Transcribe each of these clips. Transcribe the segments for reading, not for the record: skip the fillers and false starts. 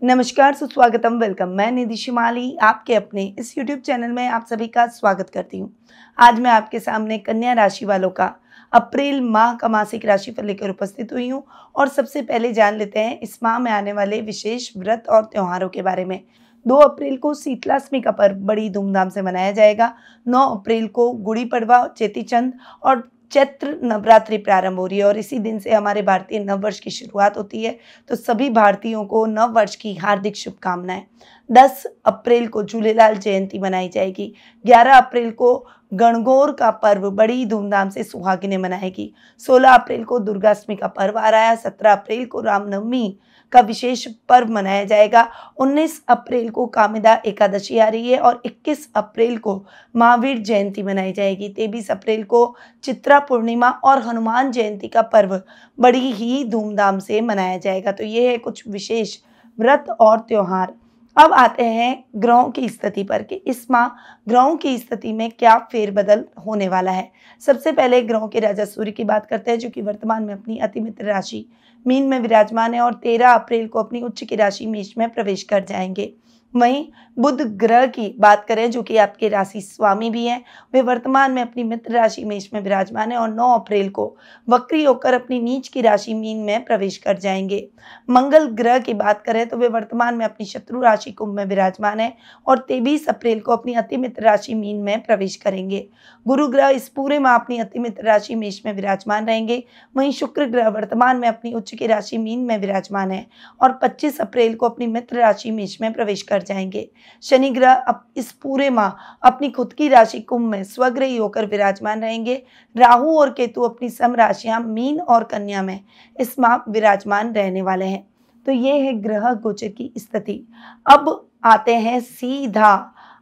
नमस्कार, सुस्वागतम, वेलकम। मैं निधि शिमाली आपके अपने इस YouTube चैनल में आप सभी का स्वागत करती हूँ। आज मैं आपके सामने कन्या राशि वालों का अप्रैल माह का मासिक राशिफल लेकर उपस्थित हुई हूँ और सबसे पहले जान लेते हैं इस माह में आने वाले विशेष व्रत और त्योहारों के बारे में। 2 अप्रैल को शीतलाष्टमी का पर्व बड़ी धूमधाम से मनाया जाएगा। 9 अप्रैल को गुड़ी पड़वा, चेती चंद और चैत्र नवरात्रि प्रारंभ हो रही है और इसी दिन से हमारे भारतीय नववर्ष की शुरुआत होती है। तो सभी भारतीयों को नव वर्ष की हार्दिक शुभकामनाएं। 10 अप्रैल को झूलेलाल जयंती मनाई जाएगी। 11 अप्रैल को गणगौर का पर्व बड़ी धूमधाम से सुहागिनें मनाएगी। 16 अप्रैल को दुर्गाष्टमी का पर्व आ रहा है। 17 अप्रैल को रामनवमी का विशेष पर्व मनाया जाएगा। 19 अप्रैल को कामिदा एकादशी आ रही है और 21 अप्रैल को महावीर जयंती मनाई जाएगी। 23 अप्रैल को चित्रा पूर्णिमा और हनुमान जयंती का पर्व बड़ी ही धूमधाम से मनाया जाएगा। तो ये है कुछ विशेष व्रत और त्योहार। अब आते हैं ग्रहों की स्थिति पर कि इस माह ग्रहों की स्थिति में क्या फेरबदल होने वाला है। सबसे पहले ग्रहों के राजा सूर्य की बात करते हैं, जो कि वर्तमान में अपनी अति मित्र राशि मीन में विराजमान है और 13 अप्रैल को अपनी उच्च की राशि मेष में प्रवेश कर जाएंगे। वहीं बुध ग्रह की बात करें, जो कि आपके राशि स्वामी भी हैं, वे वर्तमान में अपनी मित्र राशि मेष में विराजमान है और 9 अप्रैल को वक्री होकर अपनी नीच की राशि मीन में प्रवेश कर जाएंगे। मंगल ग्रह की बात करें तो वे वर्तमान में अपनी शत्रु राशि कुंभ में विराजमान है और 23 अप्रैल को अपनी अति मित्र राशि मीन में प्रवेश करेंगे। गुरु ग्रह इस पूरे माह अपनी अति मित्र राशि मेष में विराजमान रहेंगे। वहीं शुक्र ग्रह वर्तमान में अपनी उच्च की राशि मीन में विराजमान है और 25 अप्रैल को अपनी मित्र राशि मेष में प्रवेश कर जाएंगे। शनि ग्रह अब इस पूरे माह अपनी खुद की राशि कुंभ में स्वग्रही होकर विराजमान रहेंगे। राहु और केतु अपनी सम राशियां मीन और कन्या में इस माह विराजमान रहने वाले हैं। तो ये है ग्रह गोचर की स्थिति। अब आते हैं सीधा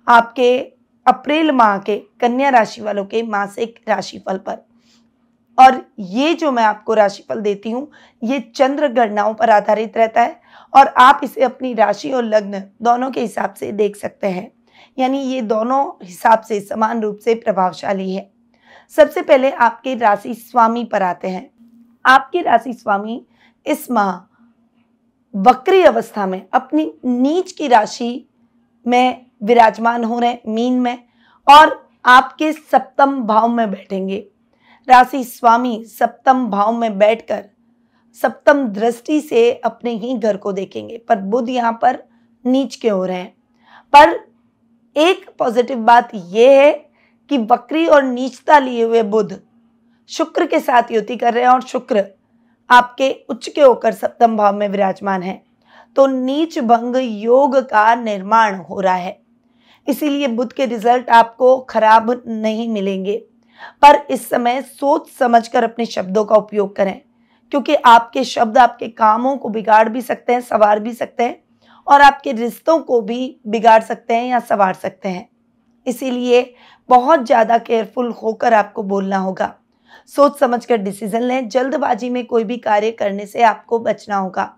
आपके अप्रैल माह के कन्या राशि वालों के मासिक राशिफल पर। और ये जो मैं आपको राशिफल देती हूँ, ये चंद्र गणनाओं पर आधारित रहता है और आप इसे अपनी राशि और लग्न दोनों के हिसाब से देख सकते हैं। यानी ये दोनों हिसाब से समान रूप से प्रभावशाली है। सबसे पहले आपके राशि स्वामी पर आते हैं। आपके राशि स्वामी इस माह वक्री अवस्था में अपनी नीच की राशि में विराजमान हो रहे हैं मीन में और आपके सप्तम भाव में बैठेंगे। राशि स्वामी सप्तम भाव में बैठकर सप्तम दृष्टि से अपने ही घर को देखेंगे, पर बुध यहाँ पर नीच के हो रहे हैं। पर एक पॉजिटिव बात यह है कि वक्री और नीचता लिए हुए बुध शुक्र के साथ युति कर रहे हैं और शुक्र आपके उच्च के होकर सप्तम भाव में विराजमान है। तो नीच भंग योग का निर्माण हो रहा है, इसीलिए बुध के रिजल्ट आपको खराब नहीं मिलेंगे। पर इस समय सोच समझकर अपने शब्दों का उपयोग करें, क्योंकि आपके शब्द आपके कामों को बिगाड़ भी सकते हैं, संवार भी सकते हैं और आपके रिश्तों को भी बिगाड़ सकते हैं या संवार सकते हैं। इसीलिए बहुत ज़्यादा केयरफुल होकर आपको बोलना होगा। सोच समझकर डिसीजन लें। जल्दबाजी में कोई भी कार्य करने से आपको बचना होगा,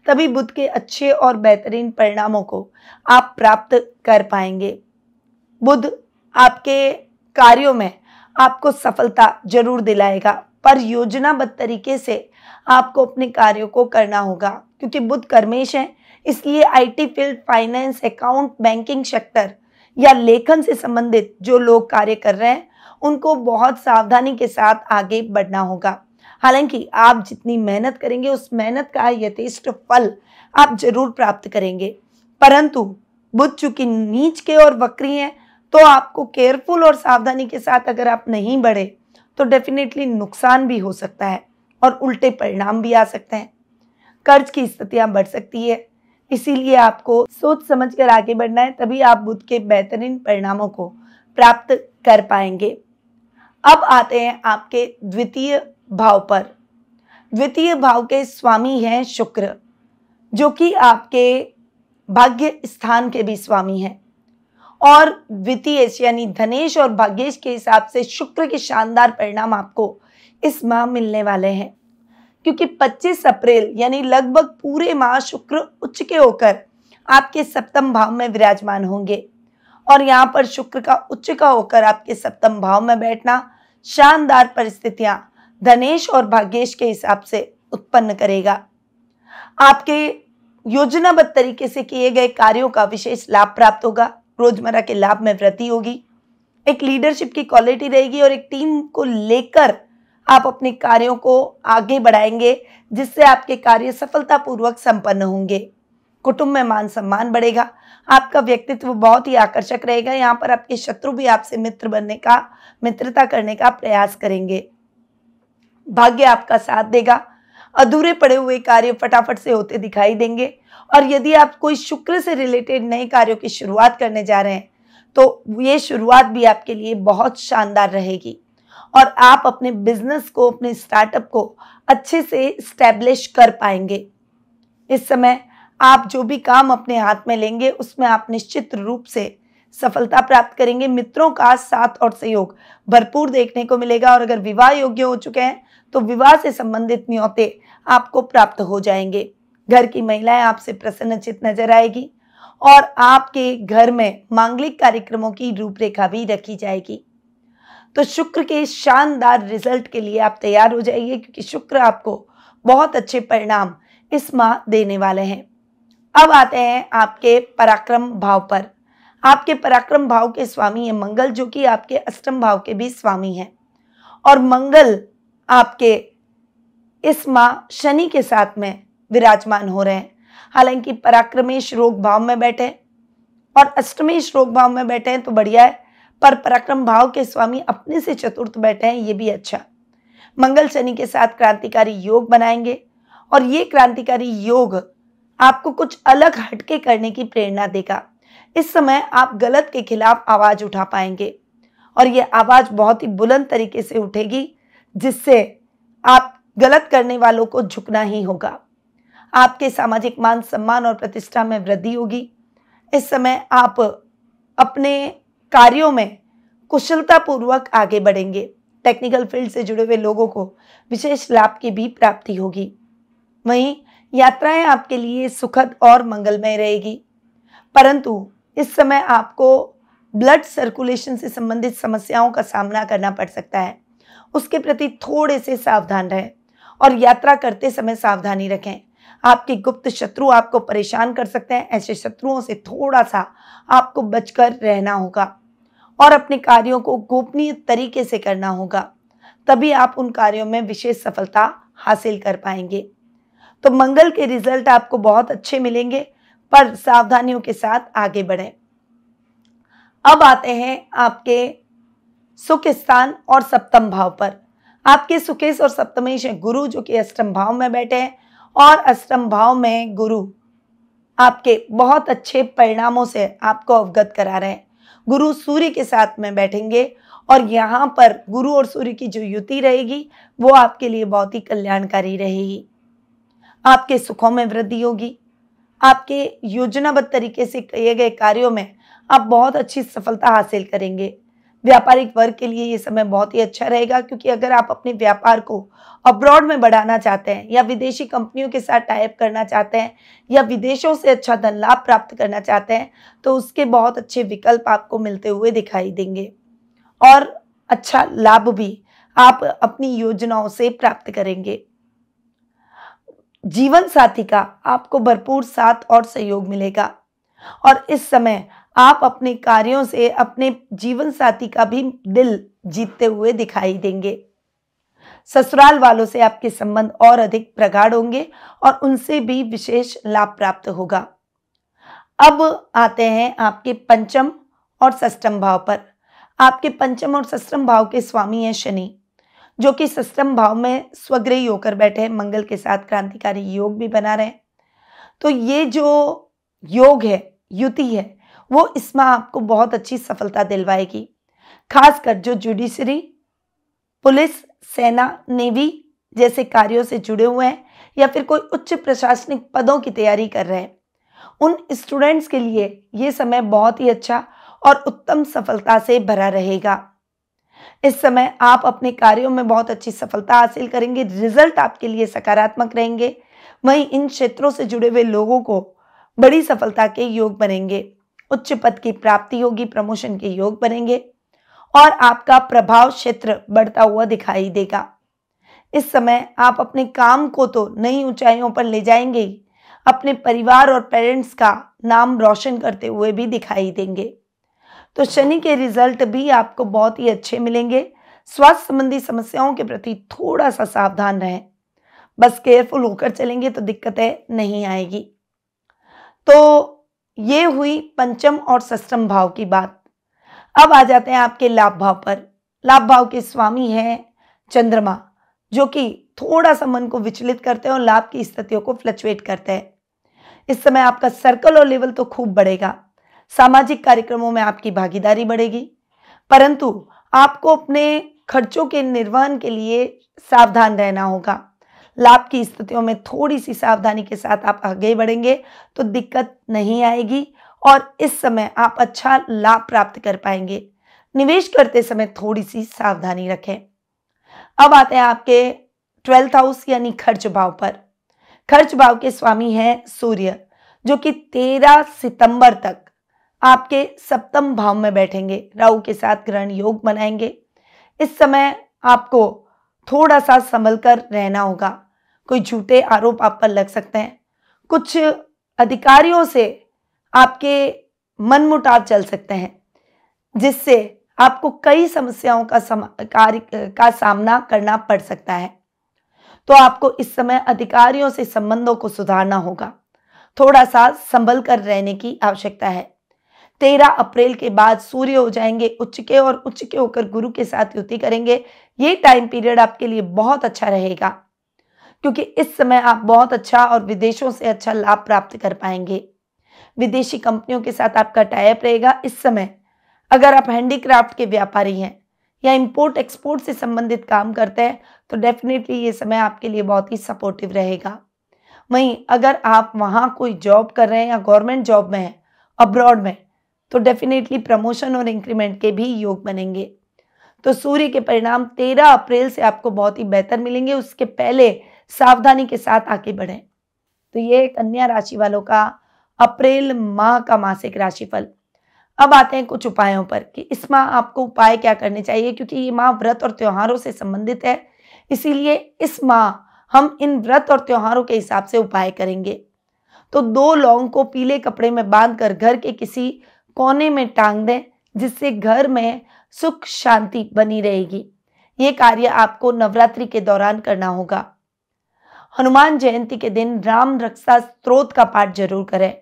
तभी बुध के अच्छे और बेहतरीन परिणामों को आप प्राप्त कर पाएंगे। बुध आपके कार्यों में आपको सफलता जरूर दिलाएगा, पर योजनाबद्ध तरीके से आपको अपने कार्यों को करना होगा, क्योंकि बुध कर्मेश है। इसलिए IT field, finance, account, banking sector या लेखन से संबंधित जो लोग कार्य कर रहे हैं, उनको बहुत सावधानी के साथ आगे बढ़ना होगा। हालांकि आप जितनी मेहनत करेंगे उस मेहनत का यथेष्ट फल आप जरूर प्राप्त करेंगे, परंतु बुध चूंकि नीच के और वक्री हैं, तो आपको केयरफुल और सावधानी के साथ अगर आप नहीं बढ़े तो डेफिनेटली नुकसान भी हो सकता है और उल्टे परिणाम भी आ सकते हैं। कर्ज की स्थितियां बढ़ सकती है, इसीलिए आपको सोच समझकर आगे बढ़ना है, तभी आप बुध के बेहतरीन परिणामों को प्राप्त कर पाएंगे। अब आते हैं आपके द्वितीय भाव पर। द्वितीय भाव के स्वामी हैं शुक्र, जो कि आपके भाग्य स्थान के भी स्वामी हैं और द्वितीय यानी धनेश और भाग्येश के हिसाब से शुक्र के शानदार परिणाम आपको इस माह मिलने वाले हैं, क्योंकि 25 अप्रैल यानी लगभग पूरे माह शुक्र उच्च के होकर आपके सप्तम भाव में विराजमान होंगे और यहाँ पर शुक्र का उच्च का होकर आपके सप्तम भाव में बैठना शानदार परिस्थितियां धनेश और भाग्येश के हिसाब से उत्पन्न करेगा। आपके योजनाबद्ध तरीके से किए गए कार्यों का विशेष लाभ प्राप्त होगा। रोजमर्रा के लाभ में वृद्धि होगी। एक लीडरशिप की क्वालिटी रहेगी और एक टीम को लेकर आप अपने कार्यों को आगे बढ़ाएंगे, जिससे आपके कार्य सफलतापूर्वक संपन्न होंगे। कुटुंब में मान सम्मान बढ़ेगा। आपका व्यक्तित्व बहुत ही आकर्षक रहेगा। यहाँ पर आपके शत्रु भी आपसे मित्रता करने का प्रयास करेंगे। भाग्य आपका साथ देगा। अधूरे पड़े हुए कार्य फटाफट से होते दिखाई देंगे। और यदि आप कोई शुक्र से रिलेटेड नए कार्यों की शुरुआत करने जा रहे हैं तो ये शुरुआत भी आपके लिए बहुत शानदार रहेगी और आप अपने बिजनेस को, अपने स्टार्टअप को अच्छे से स्टैब्लिश कर पाएंगे। इस समय आप जो भी काम अपने हाथ में लेंगे उसमें आप निश्चित रूप से सफलता प्राप्त करेंगे। मित्रों का साथ और सहयोग भरपूर देखने को मिलेगा और अगर विवाह योग्य हो चुके हैं तो विवाह से संबंधित न्योते आपको प्राप्त हो जाएंगे। घर की महिलाएं आपसे प्रसन्नचित नजर आएगी और आपके घर में मांगलिक कार्यक्रमों की रूपरेखा भी रखी जाएगी। तो शुक्र के शानदार रिजल्ट के लिए आप तैयार हो जाइए, क्योंकि शुक्र आपको बहुत अच्छे परिणाम इस माह देने वाले हैं। अब आते हैं आपके पराक्रम भाव पर। आपके पराक्रम भाव के स्वामी है मंगल, जो कि आपके अष्टम भाव के भी स्वामी हैं। और मंगल आपके इस माह शनि के साथ में विराजमान हो रहे हैं। हालांकि पराक्रमेश रोग भाव में बैठे और अष्टमेश रोग भाव में बैठे हैं तो बढ़िया है, पर पराक्रम भाव के स्वामी अपने से चतुर्थ बैठे हैं, ये भी अच्छा। मंगल शनि के साथ क्रांतिकारी योग बनाएंगे और ये क्रांतिकारी योग आपको कुछ अलग हटके करने की प्रेरणा देगा। इस समय आप गलत के खिलाफ आवाज उठा पाएंगे और ये आवाज बहुत ही बुलंद तरीके से उठेगी, जिससे आप गलत करने वालों को झुकना ही होगा। आपके सामाजिक मान सम्मान और प्रतिष्ठा में वृद्धि होगी। इस समय आप अपने कार्यों में कुशलतापूर्वक आगे बढ़ेंगे। टेक्निकल फील्ड से जुड़े हुए लोगों को विशेष लाभ की भी प्राप्ति होगी। वहीं यात्राएं आपके लिए सुखद और मंगलमय रहेगी, परंतु इस समय आपको ब्लड सर्कुलेशन से संबंधित समस्याओं का सामना करना पड़ सकता है। उसके प्रति थोड़े से सावधान रहें और यात्रा करते समय सावधानी रखें। आपके गुप्त शत्रु आपको परेशान कर सकते हैं। ऐसे शत्रुओं से थोड़ा सा आपको बचकर रहना होगा और अपने कार्यों को गोपनीय तरीके से करना होगा, तभी आप उन कार्यों में विशेष सफलता हासिल कर पाएंगे। तो मंगल के रिजल्ट आपको बहुत अच्छे मिलेंगे, पर सावधानियों के साथ आगे बढ़ें। अब आते हैं आपके सुख स्थान और सप्तम भाव पर। आपके सुखेश और सप्तमेश है गुरु, जो कि अष्टम भाव में बैठे हैं और अष्टम भाव में गुरु आपके बहुत अच्छे परिणामों से आपको अवगत करा रहे हैं। गुरु सूर्य के साथ में बैठेंगे और यहाँ पर गुरु और सूर्य की जो युति रहेगी वो आपके लिए बहुत ही कल्याणकारी रहेगी। आपके सुखों में वृद्धि होगी। आपके योजनाबद्ध तरीके से किए गए कार्यों में आप बहुत अच्छी सफलता हासिल करेंगे। व्यापारिक वर्ग के लिए ये समय बहुत ही अच्छा रहेगा, क्योंकि अगर आप अपने व्यापार को अब्रॉड में बढ़ाना चाहते हैं या विदेशी कंपनियों के साथ टाई अप करना चाहते हैं या विदेशों से अच्छा धन लाभ प्राप्त करना चाहते हैं तो उसके बहुत अच्छे विकल्प आपको मिलते हुए दिखाई देंगे और अच्छा लाभ भी आप अपनी योजनाओं से प्राप्त करेंगे। जीवन साथी का आपको भरपूर साथ और सहयोग मिलेगा और इस समय आप अपने कार्यों से अपने जीवन साथी का भी दिल जीतते हुए दिखाई देंगे। ससुराल वालों से आपके संबंध और अधिक प्रगाढ़ होंगे और उनसे भी विशेष लाभ प्राप्त होगा। अब आते हैं आपके पंचम और षष्ठम भाव पर। आपके पंचम और षष्ठम भाव के स्वामी हैं शनि, जो कि षष्ठम भाव में स्वग्रही होकर बैठे हैं। मंगल के साथ क्रांतिकारी योग भी बना रहे हैं। तो ये जो योग है, युति है, वो इसमें आपको बहुत अच्छी सफलता दिलवाएगी। खासकर जो जुडिशरी, पुलिस, सेना, नेवी जैसे कार्यों से जुड़े हुए हैं या फिर कोई उच्च प्रशासनिक पदों की तैयारी कर रहे हैं, उन स्टूडेंट्स के लिए ये समय बहुत ही अच्छा और उत्तम सफलता से भरा रहेगा। इस समय आप अपने कार्यों में बहुत अच्छी सफलता हासिल करेंगे। रिजल्ट आपके लिए सकारात्मक रहेंगे। वहीं इन क्षेत्रों से जुड़े हुए लोगों को बड़ी सफलता के योग बनेंगे। उच्च पद की प्राप्ति होगी, प्रमोशन के योग बनेंगे और आपका प्रभाव क्षेत्र बढ़ता हुआ दिखाई देगा। इस समय आप अपने काम को तो नई ऊंचाइयों पर ले जाएंगे ही, अपने परिवार और पेरेंट्स का नाम रोशन करते हुए भी दिखाई देंगे। तो शनि के रिजल्ट भी आपको बहुत ही अच्छे मिलेंगे। स्वास्थ्य संबंधी समस्याओं के प्रति थोड़ा सा सावधान रहें, बस केयरफुल होकर चलेंगे तो दिक्कतें नहीं आएगी। तो ये हुई पंचम और षष्ठम भाव की बात। अब आ जाते हैं आपके लाभ भाव पर। लाभ भाव के स्वामी हैं चंद्रमा, जो कि थोड़ा सा मन को विचलित करते हैं और लाभ की स्थितियों को फ्लक्चुएट करते हैं। इस समय आपका सर्कल और लेवल तो खूब बढ़ेगा, सामाजिक कार्यक्रमों में आपकी भागीदारी बढ़ेगी, परंतु आपको अपने खर्चों के निर्वहन के लिए सावधान रहना होगा। लाभ की स्थितियों में थोड़ी सी सावधानी के साथ आप आगे बढ़ेंगे तो दिक्कत नहीं आएगी और इस समय आप अच्छा लाभ प्राप्त कर पाएंगे। निवेश करते समय थोड़ी सी सावधानी रखें। अब आते हैं आपके 12th हाउस यानी खर्च भाव पर। खर्च भाव के स्वामी हैं सूर्य, जो कि 13 सितंबर तक आपके सप्तम भाव में बैठेंगे, राहु के साथ ग्रहण योग बनाएंगे। इस समय आपको थोड़ा सा संभल कर रहना होगा, कोई झूठे आरोप आप पर लग सकते हैं, कुछ अधिकारियों से आपके मनमुटाव चल सकते हैं, जिससे आपको कई समस्याओं का सामना करना पड़ सकता है। तो आपको इस समय अधिकारियों से संबंधों को सुधारना होगा, थोड़ा सा संभल कर रहने की आवश्यकता है। 13 अप्रैल के बाद सूर्य हो जाएंगे उच्च के और उच्च के होकर गुरु के साथ युति करेंगे। ये टाइम पीरियड आपके लिए बहुत अच्छा रहेगा, क्योंकि इस समय आप बहुत अच्छा और विदेशों से अच्छा लाभ प्राप्त कर पाएंगे। विदेशी कंपनियों के साथ आपका टाई अप रहेगा। इस समय अगर आप हैंडीक्राफ्ट के व्यापारी हैं या इंपोर्ट एक्सपोर्ट से संबंधित काम करते हैं तो डेफिनेटली ये समय आपके लिए बहुत ही सपोर्टिव रहेगा। वहीं अगर आप वहाँ कोई जॉब कर रहे हैं या गवर्नमेंट जॉब में हैं अब्रॉड में, तो डेफिनेटली प्रमोशन और इंक्रीमेंट के भी योग बनेंगे। तो सूर्य के परिणाम 13 अप्रैल से आपको बहुत ही बेहतर मिलेंगे, उसके पहले सावधानी के साथ आगे बढ़ें। तो ये कन्या राशि वालों का अप्रैल माह का मासिक राशिफल। अब आते हैं कुछ उपायों पर कि इस माह आपको उपाय क्या करने चाहिए, क्योंकि ये माह व्रत और त्योहारों से संबंधित है, इसीलिए इस माह हम इन व्रत और त्योहारों के हिसाब से उपाय करेंगे। तो 2 लौंग को पीले कपड़े में बांधकर घर के किसी कोने में टांग दें, जिससे घर में सुख शांति बनी रहेगी। ये कार्य आपको नवरात्रि के दौरान करना होगा। हनुमान जयंती के दिन राम रक्षा स्तोत्र का पाठ जरूर करें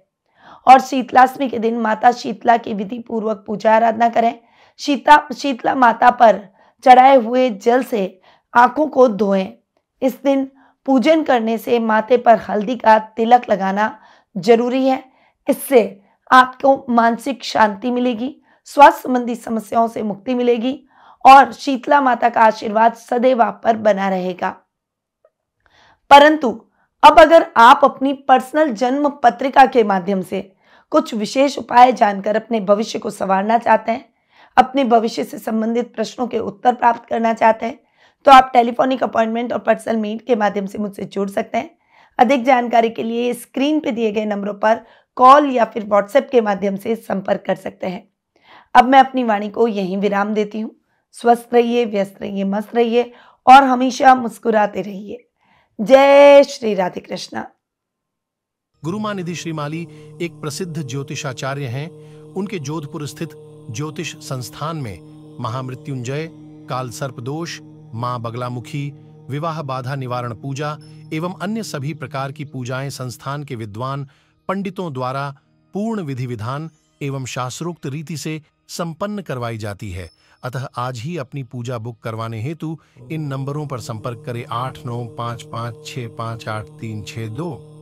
और शीतलाष्टमी के दिन माता शीतला की विधि पूर्वक पूजा आराधना करें। शीतला माता पर चढ़ाए हुए जल से आंखों को धोएं। इस दिन पूजन करने से माथे पर हल्दी का तिलक लगाना जरूरी है। इससे आपको मानसिक शांति मिलेगी, स्वास्थ्य संबंधी समस्याओं से मुक्ति मिलेगी और शीतला माता का आशीर्वाद सदैव आप पर बना रहेगा। परंतु अब अगर आप अपनी पर्सनल जन्म पत्रिका के माध्यम से कुछ विशेष उपाय जानकर अपने भविष्य को संवारना चाहते हैं, अपने भविष्य से संबंधित प्रश्नों के उत्तर प्राप्त करना चाहते हैं, तो आप टेलीफोनिक अपॉइंटमेंट और पर्सनल मीट के माध्यम से मुझसे जुड़ सकते हैं। अधिक जानकारी के लिए स्क्रीन पे दिए गए नंबरों पर कॉल या फिर व्हाट्सएप के माध्यम से संपर्क कर सकते हैं। अब मैं अपनी वाणी को यहीं विराम देती हूँ। स्वस्थ रहिए, व्यस्त रहिए, मस्त रहिए और हमेशा मुस्कुराते रहिए। जय श्री राधे कृष्णा। गुरुमां निधि श्रीमाली एक प्रसिद्ध ज्योतिषाचार्य हैं। उनके जोधपुर स्थित ज्योतिष संस्थान में महामृत्युंजय, काल सर्प दोष, मां बगलामुखी, विवाह बाधा निवारण पूजा एवं अन्य सभी प्रकार की पूजाएं संस्थान के विद्वान पंडितों द्वारा पूर्ण विधि विधान एवं शास्त्रोक्त रीति से संपन्न करवाई जाती है। अतः आज ही अपनी पूजा बुक करवाने हेतु इन नंबरों पर संपर्क करें 8955658362।